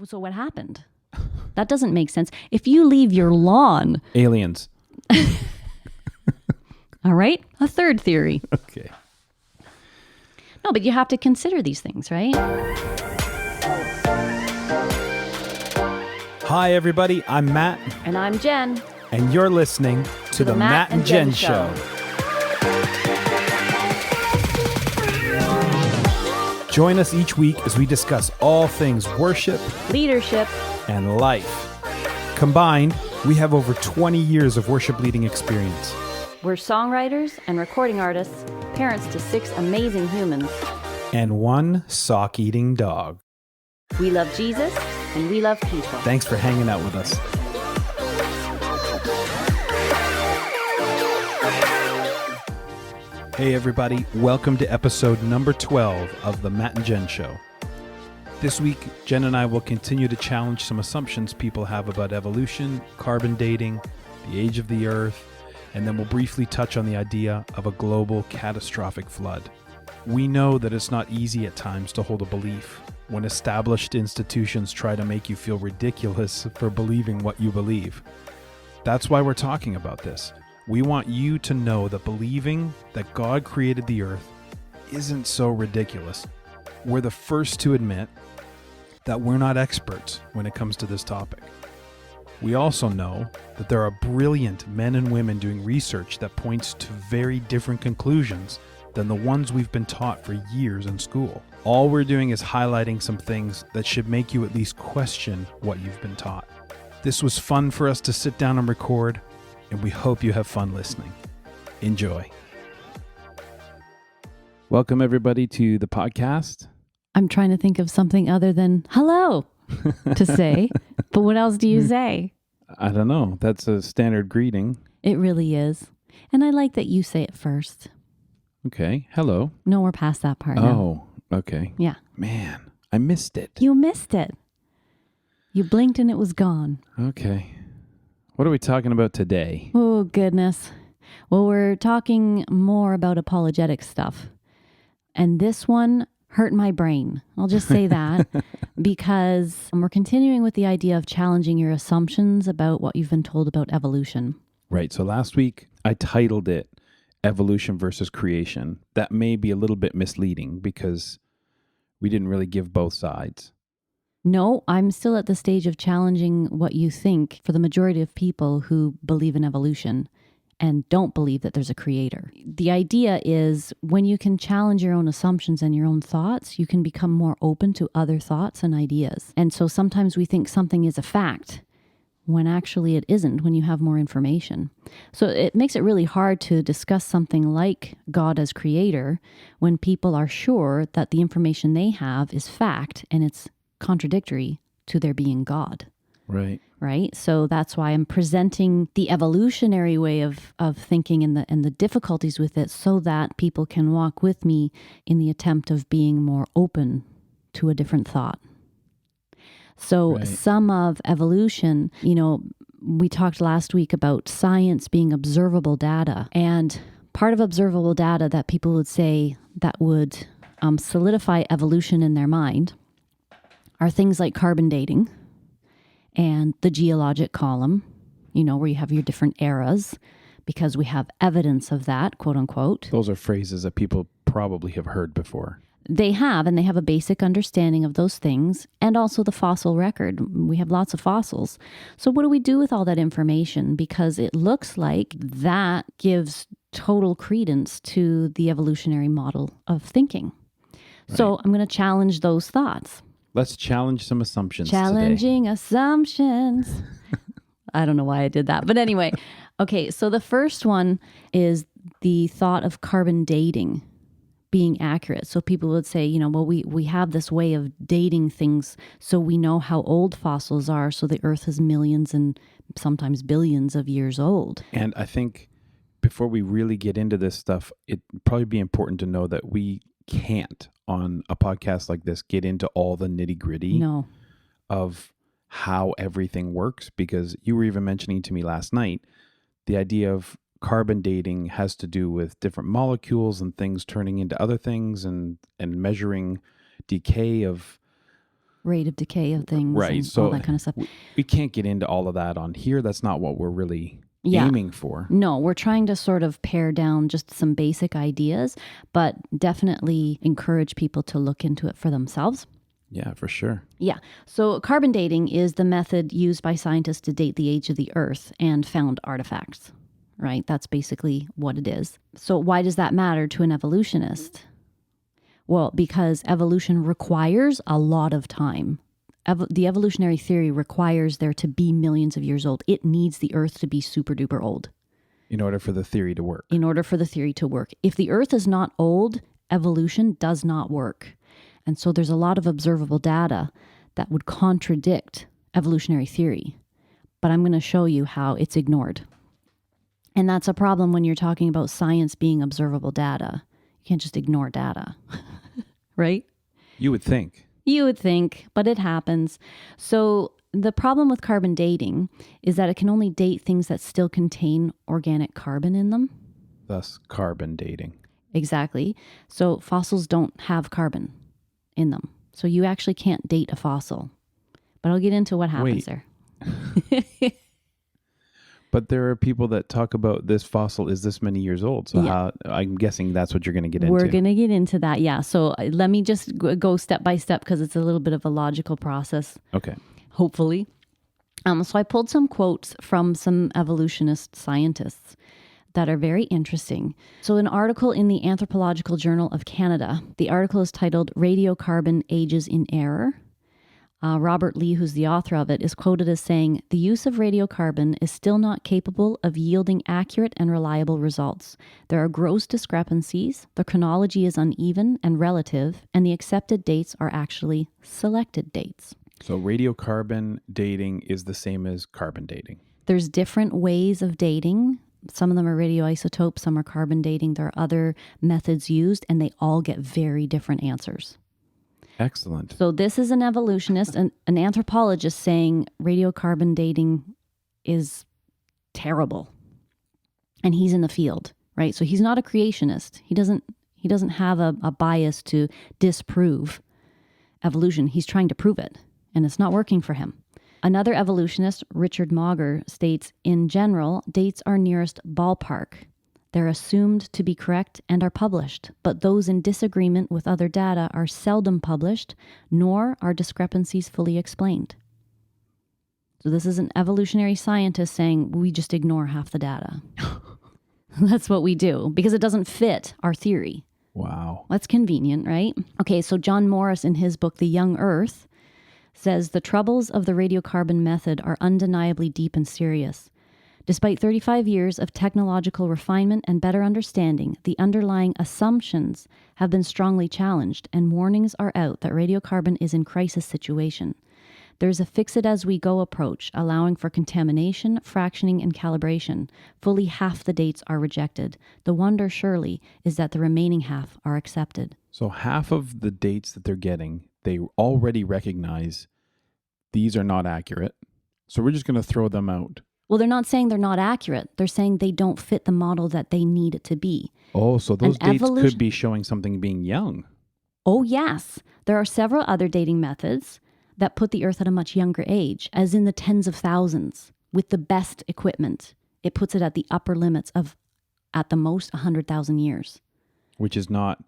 So what happened? That doesn't make sense. If you leave your lawn... Aliens. All right. A third theory. Okay. No, but you have to consider these things, right? Hi, everybody. I'm Matt. And I'm Jen. And you're listening to the Matt and Jen Show. Join us each week as we discuss all things worship, leadership, and life. Combined, we have over 20 years of worship leading experience. We're songwriters and recording artists, parents to 6 amazing humans, and 1 sock-eating dog. We love Jesus and we love people. Thanks for hanging out with us. Hey everybody, welcome to episode number 12 of the Matt and Jen Show. This week, Jen and I will continue to challenge some assumptions people have about evolution, carbon dating, the age of the earth, and then we'll briefly touch on the idea of a global catastrophic flood. We know that it's not easy at times to hold a belief when established institutions try to make you feel ridiculous for believing what you believe. That's why we're talking about this. We want you to know that believing that God created the earth isn't so ridiculous. We're the first to admit that we're not experts when it comes to this topic. We also know that there are brilliant men and women doing research that points to very different conclusions than the ones we've been taught for years in school. All we're doing is highlighting some things that should make you at least question what you've been taught. This was fun for us to sit down and record, and we hope you have fun listening. Enjoy. Welcome everybody to the podcast. I'm trying to think of something other than hello to say, but what else do you say? I don't know. That's a standard greeting. It really is. And I like that you say it first. Okay. Hello. No, we're past that part now. Oh, okay. Yeah. Man, I missed it. You missed it. You blinked and it was gone. Okay. What are we talking about today? Oh, goodness. Well, we're talking more about apologetic stuff. And this one hurt my brain. I'll just say that because we're continuing with the idea of challenging your assumptions about what you've been told about evolution. Right. So last week I titled it Evolution versus Creation. That may be a little bit misleading because we didn't really give both sides. No, I'm still at the stage of challenging what you think for the majority of people who believe in evolution and don't believe that there's a creator. The idea is when you can challenge your own assumptions and your own thoughts, you can become more open to other thoughts and ideas. And so sometimes we think something is a fact when actually it isn't when you have more information. So it makes it really hard to discuss something like God as creator when people are sure that the information they have is fact and it's contradictory to their being God. Right. So that's why I'm presenting the evolutionary way of thinking and the difficulties with it so that people can walk with me in the attempt of being more open to a different thought. So some of evolution, we talked last week about science being observable data, and part of observable data that people would say that would solidify evolution in their mind are things like carbon dating and the geologic column, where you have your different eras, because we have evidence of that, quote unquote. Those are phrases that people probably have heard before. They have, and they have a basic understanding of those things, and also the fossil record. We have lots of fossils. So what do we do with all that information? Because it looks like that gives total credence to the evolutionary model of thinking. Right. So I'm going to challenge those thoughts. Let's challenge some assumptions Challenging today. Assumptions. I don't know why I did that. But anyway, okay, so the first one is the thought of carbon dating being accurate. So people would say, we have this way of dating things so we know how old fossils are. So the Earth is millions and sometimes billions of years old. And I think before we really get into this stuff, it'd probably be important to know that we can't, on a podcast like this, get into all the nitty-gritty of how everything works, because you were even mentioning to me last night the idea of carbon dating has to do with different molecules and things turning into other things and measuring decay of rate of decay of things, Right. and So all that kind of stuff. we can't get into all of that on here. That's not what we're really Yeah. aiming for. No, we're trying to sort of pare down just some basic ideas, but definitely encourage people to look into it for themselves. Yeah, for sure. Yeah. So carbon dating is the method used by scientists to date the age of the Earth and found artifacts, right? That's basically what it is. So why does that matter to an evolutionist? Well, because evolution requires a lot of time. The evolutionary theory requires there to be millions of years old. It needs the Earth to be super duper old In order for the theory to work. in order for the theory to work. If the Earth is not old, evolution does not work. And so there's a lot of observable data that would contradict evolutionary theory. But I'm going to show you how it's ignored. And that's a problem when you're talking about science being observable data. You can't just ignore data, right? You would think. You would think, but it happens. So the problem with carbon dating is that it can only date things that still contain organic carbon in them. Thus, carbon dating. Exactly. So fossils don't have carbon in them. So you actually can't date a fossil. But I'll get into what happens there. But there are people that talk about this fossil is this many years old. So how, I'm guessing that's what you're going to get into. We're going to get into that. Yeah. So let me just go step by step because it's a little bit of a logical process. Okay. Hopefully. So I pulled some quotes from some evolutionist scientists that are very interesting. So an article in the Anthropological Journal of Canada, the article is titled Radiocarbon Ages in Error. Robert Lee, who's the author of it, is quoted as saying, "The use of radiocarbon is still not capable of yielding accurate and reliable results. There are gross discrepancies, the chronology is uneven and relative, and the accepted dates are actually selected dates." So radiocarbon dating is the same as carbon dating. There's different ways of dating. Some of them are radioisotopes, some are carbon dating. There are other methods used, and they all get very different answers. Excellent. So this is an evolutionist, an anthropologist saying radiocarbon dating is terrible. And he's in the field, right? So he's not a creationist. He doesn't have a bias to disprove evolution. He's trying to prove it, and it's not working for him. Another evolutionist, Richard Mauger, states, "In general, dates are nearest ballpark. They're assumed to be correct and are published, but those in disagreement with other data are seldom published, nor are discrepancies fully explained." So this is an evolutionary scientist saying we just ignore half the data. That's what we do because it doesn't fit our theory. Wow. That's convenient, right? Okay, so John Morris in his book, The Young Earth, says the troubles of the radiocarbon method are undeniably deep and serious. Despite 35 years of technological refinement and better understanding, the underlying assumptions have been strongly challenged, and warnings are out that radiocarbon is in crisis situation. There's a fix-it-as-we-go approach, allowing for contamination, fractioning, and calibration. Fully half the dates are rejected. The wonder, surely, is that the remaining half are accepted. So half of the dates that they're getting, they already recognize these are not accurate. So we're just going to throw them out. Well, they're not saying they're not accurate. They're saying they don't fit the model that they need it to be. Oh, so those dates evolution- could be showing something being young. Oh, yes. There are several other dating methods that put the Earth at a much younger age, as in the tens of thousands, with the best equipment. It puts it at the upper limits of, at the most, 100,000 years. Which is not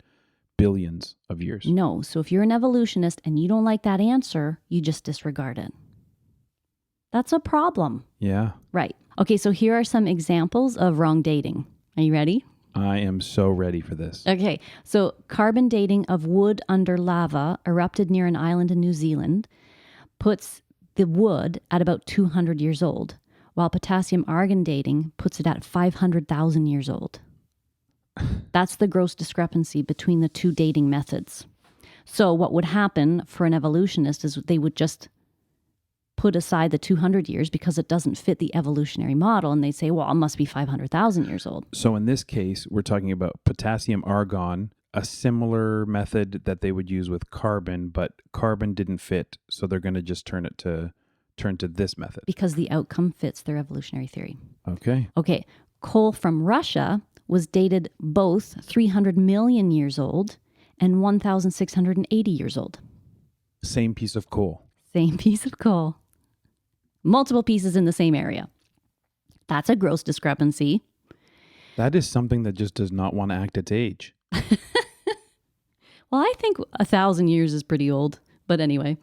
billions of years. No. So if you're an evolutionist and you don't like that answer, you just disregard it. That's a problem. Yeah. Right. Okay, so here are some examples of wrong dating. Are you ready? I am so ready for this. Okay, so carbon dating of wood under lava erupted near an island in New Zealand puts the wood at about 200 years old, while potassium argon dating puts it at 500,000 years old. That's the gross discrepancy between the two dating methods. So what would happen for an evolutionist is they would just put aside the 200 years because it doesn't fit the evolutionary model, and they say, well, it must be 500,000 years old. So in this case, we're talking about potassium argon, a similar method that they would use with carbon, but carbon didn't fit, so they're going to just turn to this method. Because the outcome fits their evolutionary theory. Okay. Okay, coal from Russia was dated both 300 million years old and 1,680 years old. Same piece of coal. Same piece of coal. Multiple pieces in the same area. That's a gross discrepancy. That is something that just does not want to act its age. Well, I think 1,000 years is pretty old. But anyway,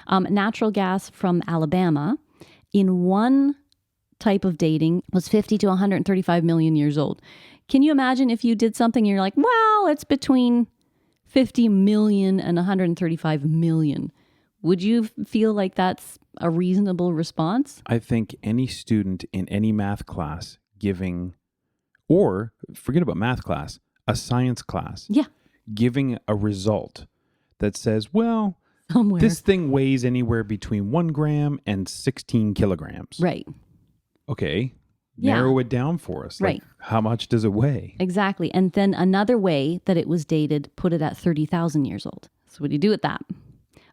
natural gas from Alabama in one type of dating was 50 to 135 million years old. Can you imagine if you did something and you're like, well, it's between 50 million and 135 million? Would you feel like that's a reasonable response? I think any student in any math class giving, or forget about math class, a science class, Yeah, giving a result that says, well, somewhere. this thing weighs anywhere between 1 gram and 16 kilograms. Right. Okay. Yeah. Narrow it down for us. Right. Like, how much does it weigh? Exactly. And then another way that it was dated put it at 30,000 years old. So what do you do with that?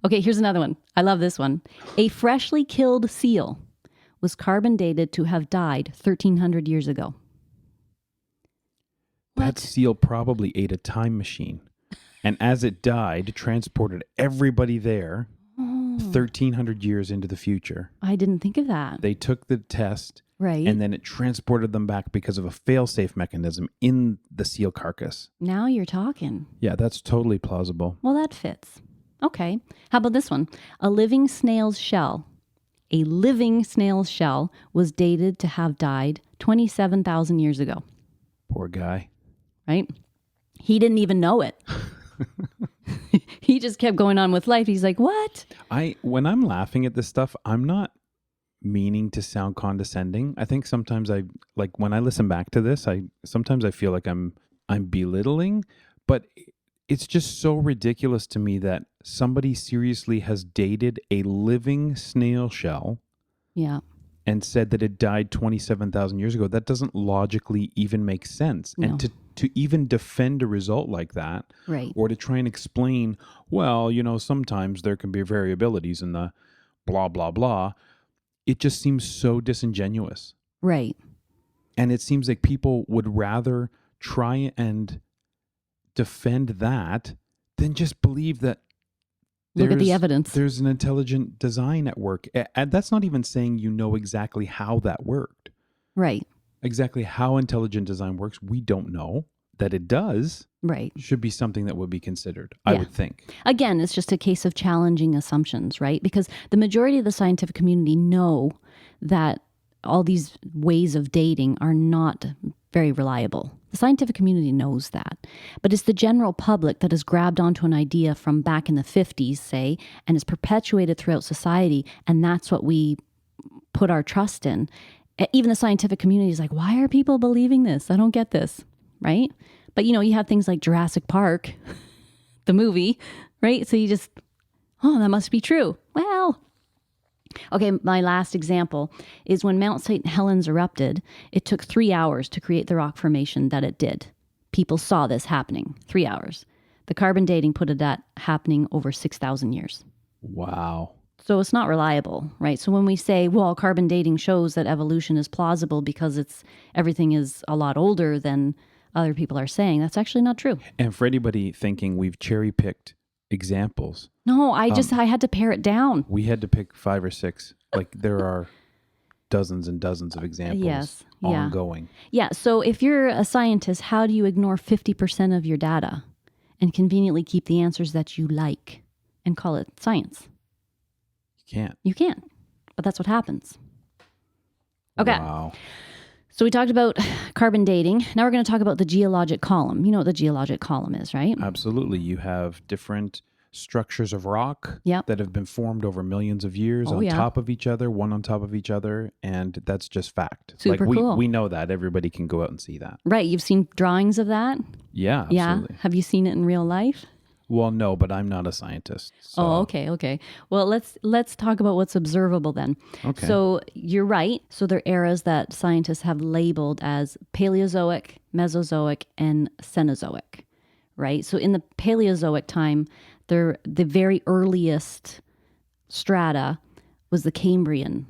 Okay, here's another one. I love this one. A freshly killed seal was carbon dated to have died 1,300 years ago. That What? seal probably ate a time machine. And as it died, transported everybody there 1,300 years into the future. I didn't think of that. They took the test Right. and then it transported them back because of a fail-safe mechanism in the seal carcass. Now you're talking. Yeah, that's totally plausible. Well, that fits. Okay. How about this one? A living snail's shell. A living snail's shell was dated to have died 27,000 years ago. Poor guy. Right? He didn't even know it. He just kept going on with life. He's like, what? When I'm laughing at this stuff, I'm not meaning to sound condescending. I think sometimes when I listen back to this, sometimes I feel like I'm belittling, but it's just so ridiculous to me that somebody seriously has dated a living snail shell Yeah. and said that it died 27,000 years ago. That doesn't logically even make sense. No. And to even defend a result like that, Right. or to try and explain, well, sometimes there can be variabilities in the blah, blah, blah, it just seems so disingenuous. Right. And it seems like people would rather try and defend that than just believe that Look at the evidence. there's an intelligent design at work. And that's not even saying exactly how that worked. Right. Exactly how intelligent design works, we don't know. That it does Right. should be something that would be considered, I Yeah. would think. Again, it's just a case of challenging assumptions, right? Because the majority of the scientific community know that all these ways of dating are not very reliable. The scientific community knows that. But it's the general public that has grabbed onto an idea from back in the 50s, say, and is perpetuated throughout society. And that's what we put our trust in. Even the scientific community is like, why are people believing this? I don't get this, right? But, you have things like Jurassic Park, the movie, right? So you just, that must be true. Well, okay, my last example is when Mount St. Helens erupted, it took 3 hours to create the rock formation that it did. People saw this happening, 3 hours. The carbon dating put it at happening over 6,000 years. Wow. So it's not reliable, right? So when we say, well, carbon dating shows that evolution is plausible because everything is a lot older than other people are saying, that's actually not true. And for anybody thinking we've cherry-picked examples, No, I had to pare it down. we had to pick 5 or 6. Like there are dozens and dozens of examples Yes, yeah. ongoing. Yeah, so if you're a scientist, how do you ignore 50% of your data and conveniently keep the answers that you like and call it science? You can't. You can't, but that's what happens. Okay. Wow. So we talked about carbon dating. Now we're going to talk about the geologic column. You know what the geologic column is, right? Absolutely. You have different structures of rock Yep. that have been formed over millions of years Oh, on yeah. top of each other, one on top of each other, and that's just fact. Super like cool. we know that. Everybody can go out and see that. Right. You've seen drawings of that? Yeah, Yeah. absolutely. Have you seen it in real life? Well, no, but I'm not a scientist. So. Oh, okay. Well, let's talk about what's observable then. Okay. So you're right. So there are eras that scientists have labeled as Paleozoic, Mesozoic, and Cenozoic, right? So in the Paleozoic time, the very earliest strata was the Cambrian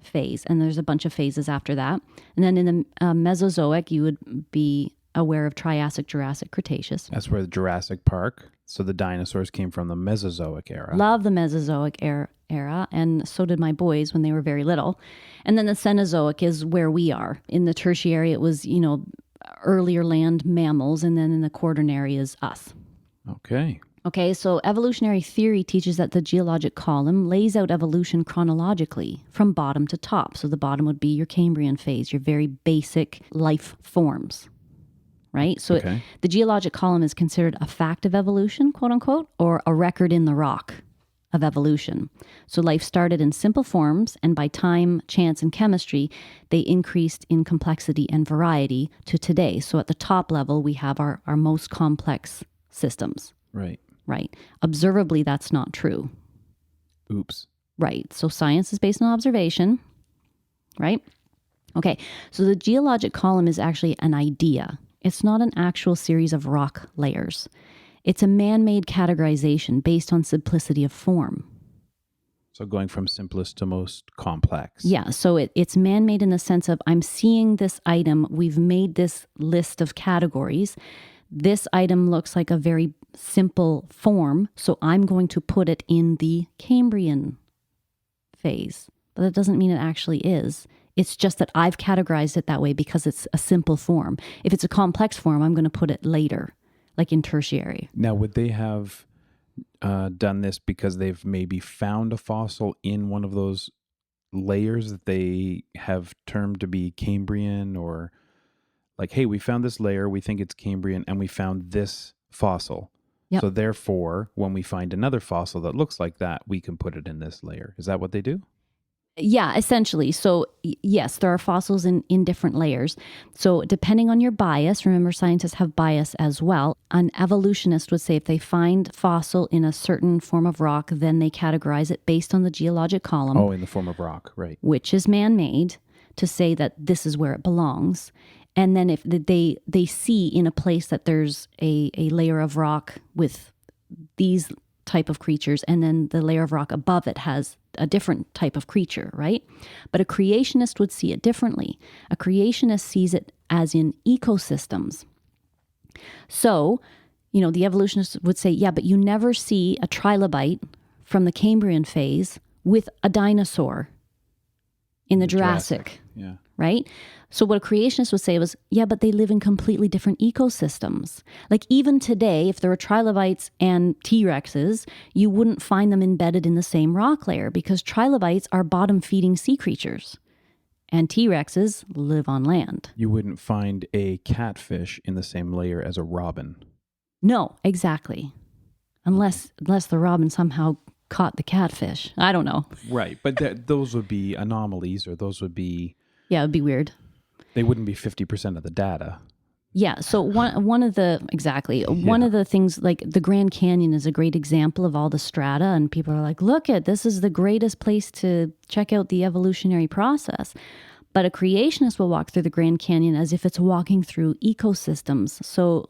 phase, and there's a bunch of phases after that. And then in the Mesozoic, you would be aware of Triassic, Jurassic, Cretaceous. That's where the Jurassic Park So the dinosaurs came from the Mesozoic era. Love the Mesozoic era, and so did my boys when they were very little. And then the Cenozoic is where we are. In the Tertiary, it was, earlier land mammals, and then in the Quaternary is us. Okay. Okay, so evolutionary theory teaches that the geologic column lays out evolution chronologically from bottom to top. So the bottom would be your Cambrian phase, your very basic life forms, right? So Okay. the geologic column is considered a fact of evolution, quote unquote, or a record in the rock of evolution. So life started in simple forms, and by time, chance, and chemistry, they increased in complexity and variety to today. So at the top level, we have our most complex systems. Right. Right. Observably, that's not true. Oops. Right. So science is based on observation. Right. Okay. So the geologic column is actually an idea. It's not an actual series of rock layers. It's a man-made categorization based on simplicity of form. So going from simplest to most complex. Yeah. So it's man-made in the sense of I'm seeing this item. We've made this list of categories. This item looks like a very simple form, so I'm going to put it in the Cambrian phase. But that doesn't mean it actually is. It's just that I've categorized it that way because it's a simple form. If it's a complex form, I'm going to put it later, like in Tertiary. Now, would they have done this because they've maybe found a fossil in one of those layers that they have termed to be Cambrian, or like, hey, we found this layer, we think it's Cambrian, and we found this fossil. Yep. So therefore, when we find another fossil that looks like that, we can put it in this layer. Is that what they do? Yeah, essentially. So yes, there are fossils in different layers. So depending on your bias, remember scientists have bias as well. An evolutionist would say if they find fossil in a certain form of rock, then they categorize it based on the geologic column. Oh, in the form of rock, right. Which is man-made, to say that this is where it belongs. And then if they see in a place that there's a layer of rock with these type of creatures, and then the layer of rock above it has a different type of creature, right? But a creationist would see it differently. A creationist sees it as in ecosystems. So, the evolutionist would say, yeah, but you never see a trilobite from the Cambrian phase with a dinosaur in the Jurassic. Yeah. Right? So what a creationist would say was, yeah, but they live in completely different ecosystems. Like even today, if there were trilobites and T-Rexes, you wouldn't find them embedded in the same rock layer because trilobites are bottom-feeding sea creatures and T-Rexes live on land. You wouldn't find a catfish in the same layer as a robin. No, exactly. Unless the robin somehow caught the catfish. I don't know. Right. But those would be anomalies, or those would be... Yeah, it would be weird. They wouldn't be 50% of the data. Yeah. So one of the things, like the Grand Canyon is a great example of all the strata, and people are like, look this is the greatest place to check out the evolutionary process. But a creationist will walk through the Grand Canyon as if it's walking through ecosystems. So,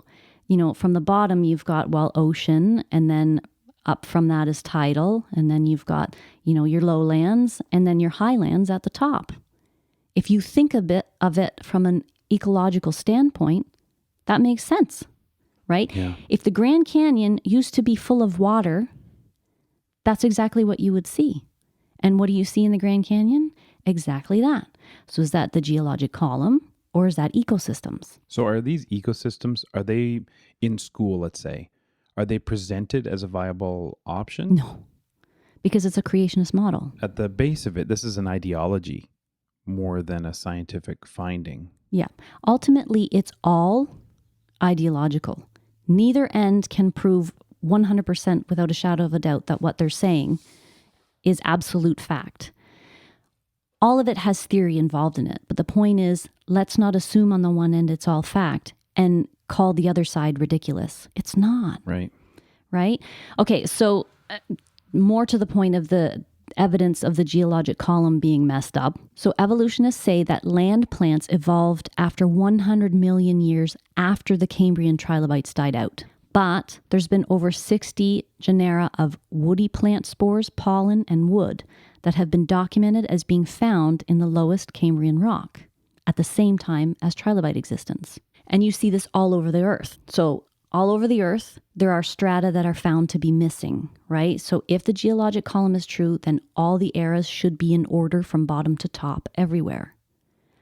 from the bottom, you've got, ocean, and then up from that is tidal, and then you've got, your lowlands, and then your highlands at the top. If you think a bit of it from an ecological standpoint, that makes sense, right? Yeah. If the Grand Canyon used to be full of water, that's exactly what you would see. And what do you see in the Grand Canyon? Exactly that. So is that the geologic column, or is that ecosystems? So are these ecosystems, are they in school, let's say, are they presented as a viable option? No, because it's a creationist model. At the base of it, this is an ideology more than a scientific finding. Yeah. Ultimately, it's all ideological. Neither end can prove 100% without a shadow of a doubt that what they're saying is absolute fact. All of it has theory involved in it. But the point is, let's not assume on the one end it's all fact and call the other side ridiculous. It's not. Right. Right? Okay, so more to the point of the evidence of the geologic column being messed up. So evolutionists say that land plants evolved after 100 million years after the Cambrian trilobites died out. But there's been over 60 genera of woody plant spores, pollen, and wood that have been documented as being found in the lowest Cambrian rock at the same time as trilobite existence. And you see this all over the earth. So all over the earth, there are strata that are found to be missing, right? So if the geologic column is true, then all the eras should be in order from bottom to top everywhere,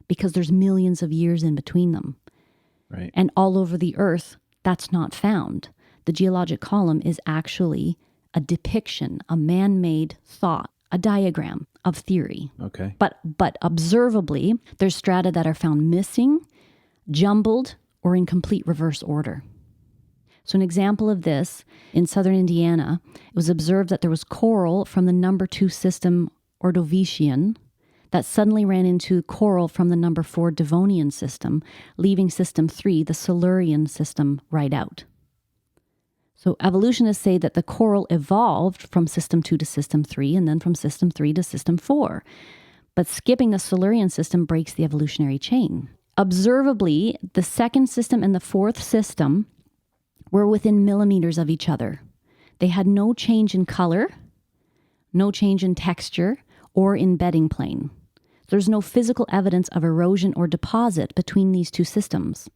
because there's millions of years in between them. Right. And all over the earth, that's not found. The geologic column is actually a depiction, a man-made thought, a diagram of theory. Okay. But observably, there's strata that are found missing, jumbled, or in complete reverse order. So an example of this, in southern Indiana, it was observed that there was coral from the number 2 system Ordovician that suddenly ran into coral from the number 4 Devonian system, leaving system 3, the Silurian system, right out. So evolutionists say that the coral evolved from system 2 to system 3 and then from system 3 to system 4. But skipping the Silurian system breaks the evolutionary chain. Observably, the second system and the fourth system were within millimeters of each other. They had no change in color, no change in texture, or in bedding plane. There's no physical evidence of erosion or deposit between these two systems.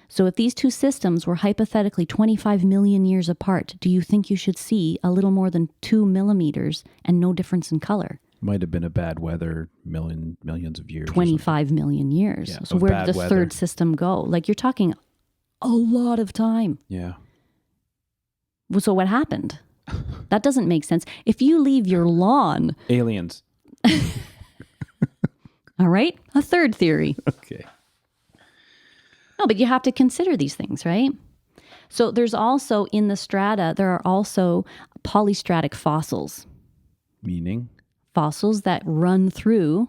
So if these two systems were hypothetically 25 million years apart, do you think you should see a little more than 2 millimeters and no difference in color? Might have been a bad weather millions of years. 25 million years. Yeah, so where did the third system go? Like, you're talking a lot of time. Yeah. So what happened? That doesn't make sense. If you leave your lawn... Aliens. All right? A third theory. Okay. No, but you have to consider these things, right? So there's also, in the strata, there are also polystratic fossils. Meaning? Fossils that run through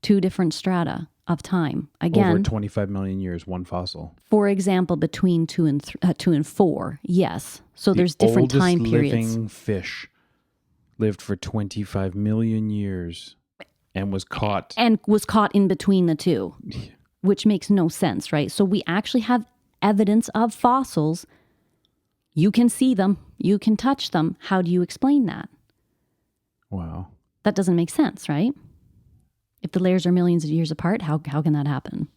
2 different strata of time. Again, over 25 million years, one fossil. For example, between 2 and 4. Yes. So there's different time periods. The oldest living fish lived for 25 million years and was caught. And was caught in between the two, which makes no sense, right? So we actually have evidence of fossils. You can see them. You can touch them. How do you explain that? Wow. That doesn't make sense, right? If the layers are millions of years apart, how can that happen?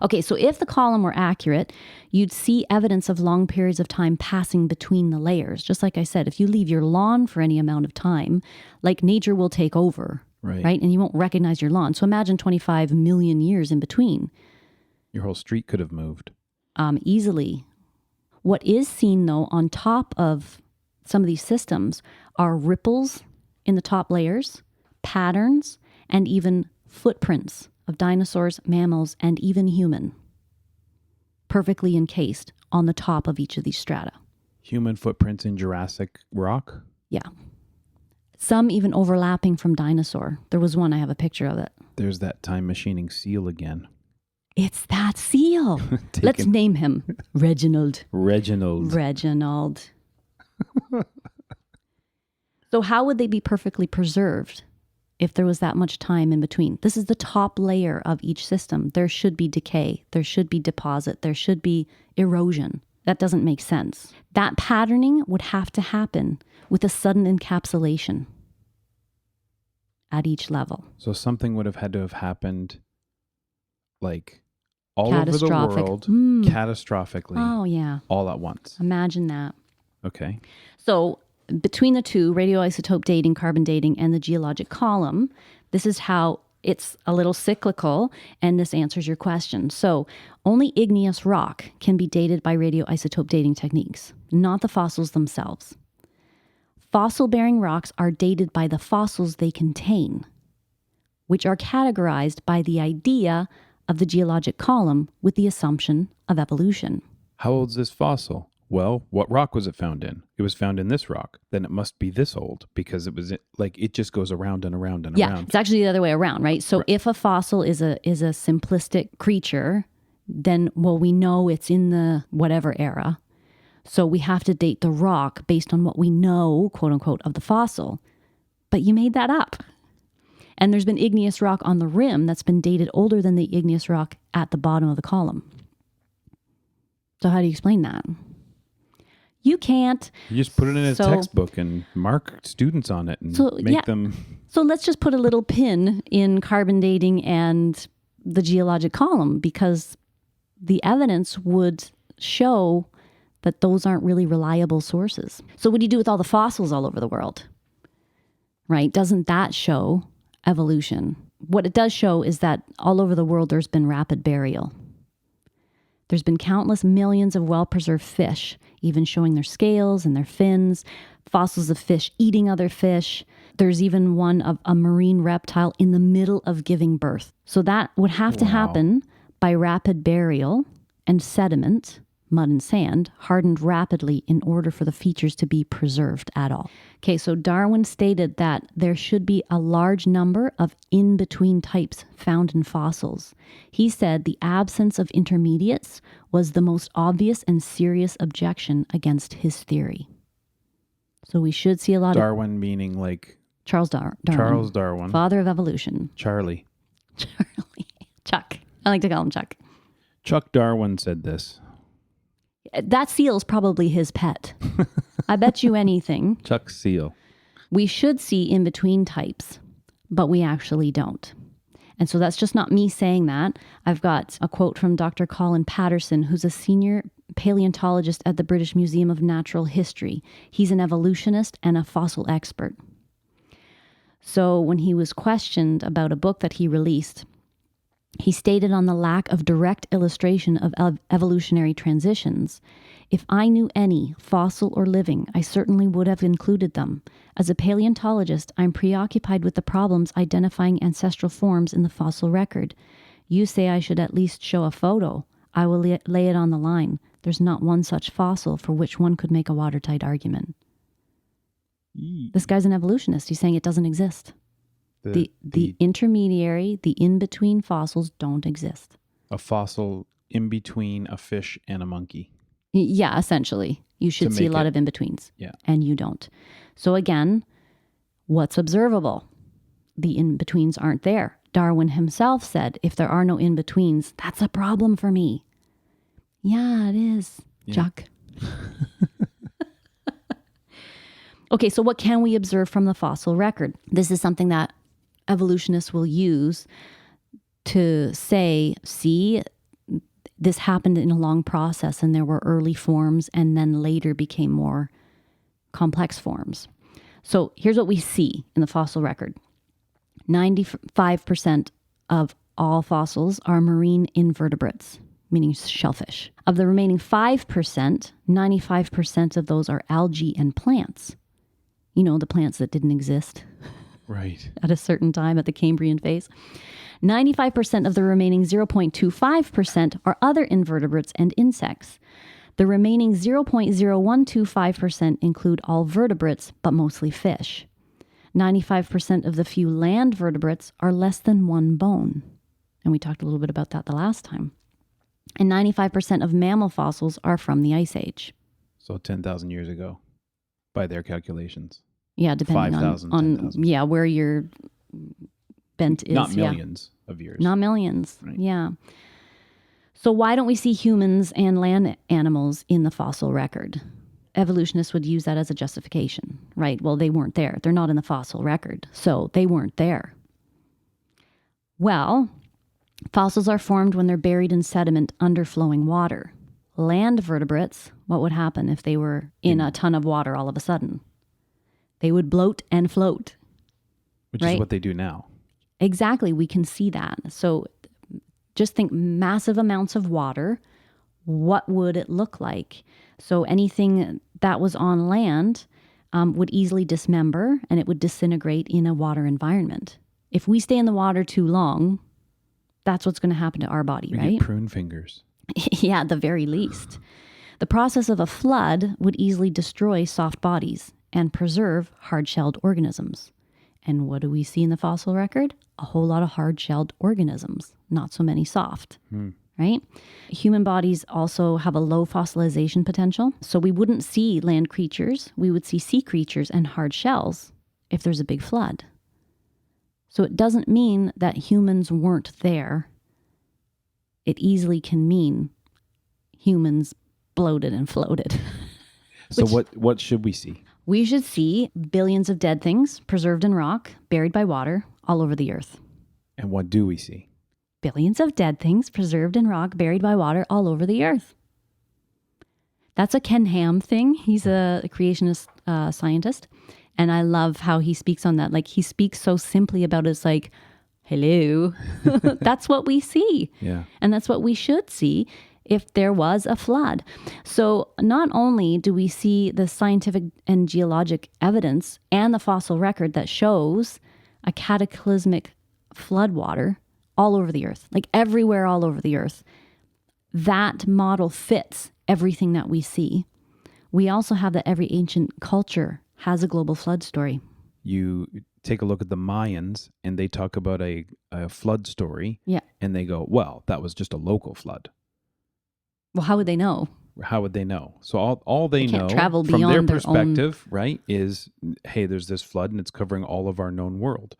Okay, so if the column were accurate, you'd see evidence of long periods of time passing between the layers. Just like I said, if you leave your lawn for any amount of time, like, nature will take over, right? And you won't recognize your lawn. So imagine 25 million years in between. Your whole street could have moved. Easily. What is seen, though, on top of some of these systems are ripples in the top layers, patterns, and even footprints of dinosaurs, mammals, and even human, perfectly encased on the top of each of these strata. Human footprints in Jurassic rock? Yeah. Some even overlapping from dinosaur. There was one, I have a picture of it. There's that time machining seal again. It's that seal. Let's name him Reginald. Reginald. So how would they be perfectly preserved if there was that much time in between? This is the top layer of each system. There should be decay. There should be deposit. There should be erosion. That doesn't make sense. That patterning would have to happen with a sudden encapsulation at each level. So something would have had to have happened, like, all over the world, catastrophically. Oh, yeah. All at once. Imagine that. Okay. So between the two, radioisotope dating, carbon dating, and the geologic column, this is how it's a little cyclical, and this answers your question. So only igneous rock can be dated by radioisotope dating techniques, not the fossils themselves. Fossil-bearing rocks are dated by the fossils they contain, which are categorized by the idea of the geologic column with the assumption of evolution. How old is this fossil? Well, what rock was it found in? It was found in this rock. Then it must be this old, because it was like, it just goes around and around and around. Yeah, it's actually the other way around, right? So if a fossil is a simplistic creature, then, well, we know it's in the whatever era. So we have to date the rock based on what we know, quote unquote, of the fossil. But you made that up. And there's been igneous rock on the rim that's been dated older than the igneous rock at the bottom of the column. So how do you explain that? You can't. You just put it in a textbook and mark students on it and make them. So let's just put a little pin in carbon dating and the geologic column, because the evidence would show that those aren't really reliable sources. So what do you do with all the fossils all over the world? Right? Doesn't that show evolution? What it does show is that all over the world there's been rapid burial. There's been countless millions of well-preserved fish, even showing their scales and their fins, fossils of fish eating other fish. There's even one of a marine reptile in the middle of giving birth. So that would have to happen by rapid burial and sediment, mud and sand, hardened rapidly in order for the features to be preserved at all. Okay, so Darwin stated that there should be a large number of in-between types found in fossils. He said the absence of intermediates was the most obvious and serious objection against his theory. So we should see a lot Darwin meaning like Charles Darwin. Charles Darwin. Father of evolution. Charlie. Chuck. I like to call him Chuck. Chuck Darwin said this. That seal's probably his pet. I bet you anything. Chuck Seal. We should see in-between types, but we actually don't. And so that's just not me saying that. I've got a quote from Dr. Colin Patterson, who's a senior paleontologist at the British Museum of Natural History. He's an evolutionist and a fossil expert. So when he was questioned about a book that he released, he stated on the lack of direct illustration of evolutionary transitions, "If I knew any, fossil or living, I certainly would have included them. As a paleontologist, I'm preoccupied with the problems identifying ancestral forms in the fossil record. You say I should at least show a photo. I will lay it on the line. There's not one such fossil for which one could make a watertight argument." This guy's an evolutionist. He's saying it doesn't exist. The intermediary, the in-between fossils don't exist. A fossil in between a fish and a monkey. Yeah, essentially. You should see a lot of in-betweens. Yeah. And you don't. So again, what's observable? The in-betweens aren't there. Darwin himself said, if there are no in-betweens, that's a problem for me. Yeah, it is, Chuck. Okay, so what can we observe from the fossil record? This is something that evolutionists will use to say, see, this happened in a long process and there were early forms and then later became more complex forms. So here's what we see in the fossil record. 95% of all fossils are marine invertebrates, meaning shellfish. Of the remaining 5%, 95% of those are algae and plants. You know, the plants that didn't exist. Right. At a certain time at the Cambrian phase. 95% of the remaining 0.25% are other invertebrates and insects. The remaining 0.0125% include all vertebrates, but mostly fish. 95% of the few land vertebrates are less than one bone. And we talked a little bit about that the last time. And 95% of mammal fossils are from the Ice Age. So 10,000 years ago, by their calculations. Yeah, depending 5,000, on 10,000. where your bent is. Not millions of years. Not millions. Right. Yeah. So why don't we see humans and land animals in the fossil record? Evolutionists would use that as a justification, right? Well, they weren't there. They're not in the fossil record, so they weren't there. Well, fossils are formed when they're buried in sediment under flowing water. Land vertebrates, what would happen if they were in a ton of water all of a sudden? They would bloat and float. Which right? is what they do now. Exactly. We can see that. So just think massive amounts of water. What would it look like? So anything that was on land would easily dismember and it would disintegrate in a water environment. If we stay in the water too long, that's what's going to happen to our body, We right? get prune fingers. Yeah, at the very least. The process of a flood would easily destroy soft bodies and preserve hard-shelled organisms. And what do we see in the fossil record? A whole lot of hard-shelled organisms, not so many soft, right? Human bodies also have a low fossilization potential. So we wouldn't see land creatures. We would see sea creatures and hard shells if there's a big flood. So it doesn't mean that humans weren't there. It easily can mean humans bloated and floated. So what should we see? We should see billions of dead things preserved in rock, buried by water, all over the earth. And what do we see? Billions of dead things preserved in rock, buried by water, all over the earth. That's a Ken Ham thing. He's a creationist scientist. And I love how he speaks on that. Like, he speaks so simply about it. It's like, hello, that's what we see. Yeah. And that's what we should see if there was a flood. So not only do we see the scientific and geologic evidence and the fossil record that shows a cataclysmic floodwater all over the earth, like everywhere all over the earth, that model fits everything that we see. We also have that every ancient culture has a global flood story. You take a look at the Mayans and they talk about a flood story. Yeah. And they go, well, that was just a local flood. Well, how would they know? How would they know? So all they can't know travel from their beyond their perspective, right, is, hey, there's this flood and it's covering all of our known world.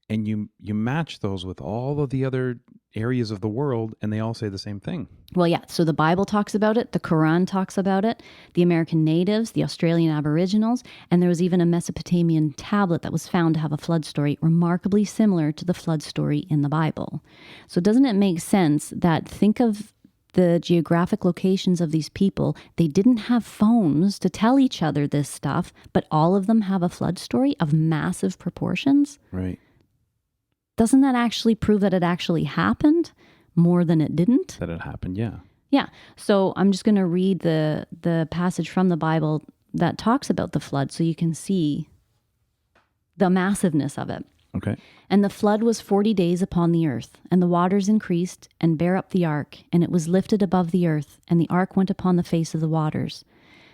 And you match those with all of the other areas of the world and they all say the same thing. Well, yeah. So the Bible talks about it. The Quran talks about it. The American natives, the Australian Aboriginals, and there was even a Mesopotamian tablet that was found to have a flood story remarkably similar to the flood story in the Bible. So doesn't it make sense that, think of the geographic locations of these people, they didn't have phones to tell each other this stuff, but all of them have a flood story of massive proportions? Right. Doesn't that actually prove that it actually happened more than it didn't? That it happened, yeah. Yeah. So I'm just going to read the passage from the Bible that talks about the flood so you can see the massiveness of it. Okay. And the flood was 40 days upon the earth, and the waters increased and bare up the ark, and it was lifted above the earth, and the ark went upon the face of the waters.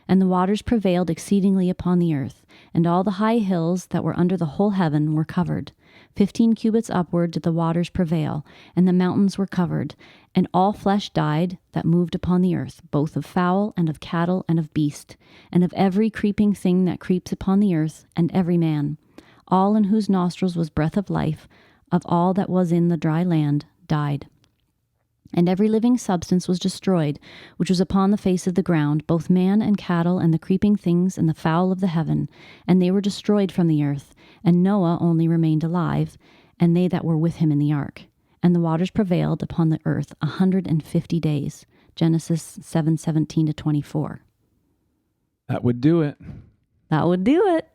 And the waters prevailed exceedingly upon the earth, and all the high hills that were under the whole heaven were covered. 15 cubits upward did the waters prevail, and the mountains were covered, and all flesh died that moved upon the earth, both of fowl and of cattle and of beast, and of every creeping thing that creeps upon the earth, and every man. All in whose nostrils was breath of life, of all that was in the dry land, died. And every living substance was destroyed, which was upon the face of the ground, both man and cattle, and the creeping things, and the fowl of the heaven, and they were destroyed from the earth. And Noah only remained alive, and they that were with him in the ark. And the waters prevailed upon the earth 150 days. Genesis 7:17-24. That would do it. That would do it.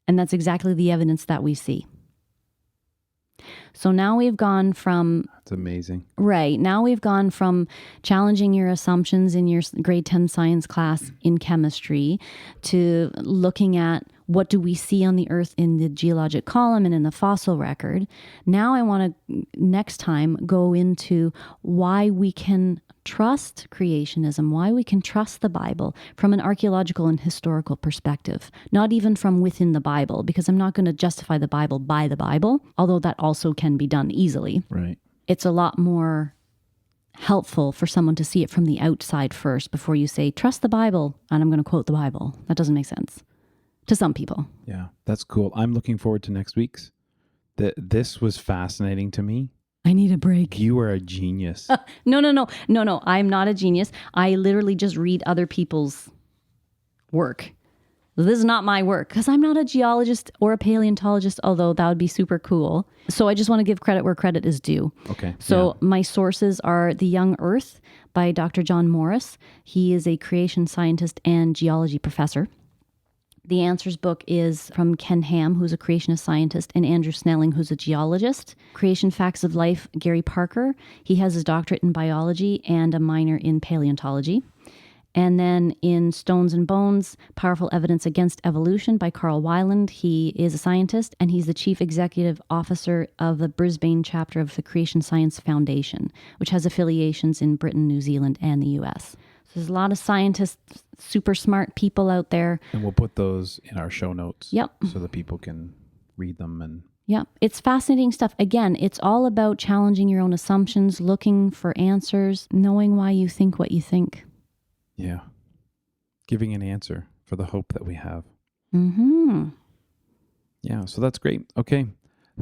And that's exactly the evidence that we see. So now we've gone from... That's amazing. Right. Now we've gone from challenging your assumptions in your grade 10 science class in chemistry to looking at what do we see on the earth in the geologic column and in the fossil record. Now I want to next time go into why we can trust creationism, why we can trust the Bible from an archaeological and historical perspective, not even from within the Bible, because I'm not going to justify the Bible by the Bible, although that also can be done easily. Right. It's a lot more helpful for someone to see it from the outside first before you say, trust the Bible, and I'm going to quote the Bible. That doesn't make sense to some people. Yeah, that's cool. I'm looking forward to next week's. This was fascinating to me. I need a break. You are a genius. No. I'm not a genius. I literally just read other people's work. This is not my work because I'm not a geologist or a paleontologist, although that would be super cool. So I just want to give credit where credit is due. Okay. So my sources are The Young Earth by Dr. John Morris. He is a creation scientist and geology professor. The Answers book is from Ken Ham, who's a creationist scientist, and Andrew Snelling, who's a geologist. Creation Facts of Life, Gary Parker. He has his doctorate in biology and a minor in paleontology. And then in Stones and Bones, Powerful Evidence Against Evolution by Carl Weiland. He is a scientist, and he's the chief executive officer of the Brisbane chapter of the Creation Science Foundation, which has affiliations in Britain, New Zealand, and the U.S. There's a lot of scientists, super smart people out there. And we'll put those in our show notes. Yep. So that people can read them. And yeah, it's fascinating stuff. Again, it's all about challenging your own assumptions, looking for answers, knowing why you think what you think. Yeah. Giving an answer for the hope that we have. Mm-hmm. Yeah, so that's great. Okay.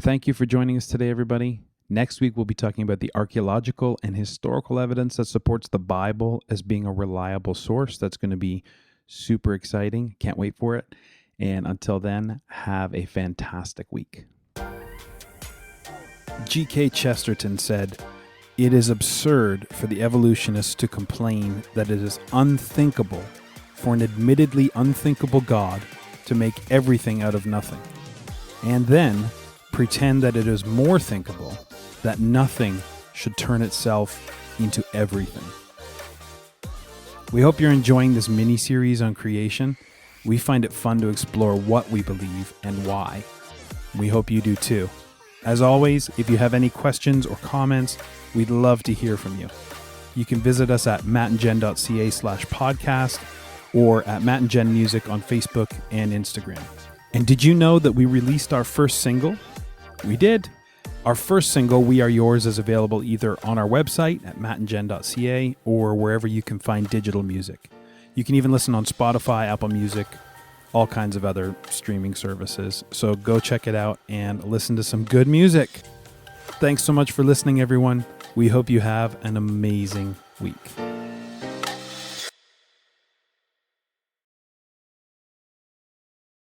Thank you for joining us today, everybody. Next week, we'll be talking about the archaeological and historical evidence that supports the Bible as being a reliable source. That's going to be super exciting. Can't wait for it. And until then, have a fantastic week. G.K. Chesterton said, It is absurd for the evolutionists to complain that it is unthinkable for an admittedly unthinkable God to make everything out of nothing, and then pretend that it is more thinkable that nothing should turn itself into everything. We hope you're enjoying this mini-series on creation. We find it fun to explore what we believe and why. We hope you do too. As always, if you have any questions or comments, we'd love to hear from you. You can visit us at mattandjen.ca/podcast or at Matt and Jen Music on Facebook and Instagram. And did you know that we released our first single? We did. Our first single, We Are Yours, is available either on our website at mattandjen.ca or wherever you can find digital music. You can even listen on Spotify, Apple Music, all kinds of other streaming services. So go check it out and listen to some good music. Thanks so much for listening, everyone. We hope you have an amazing week.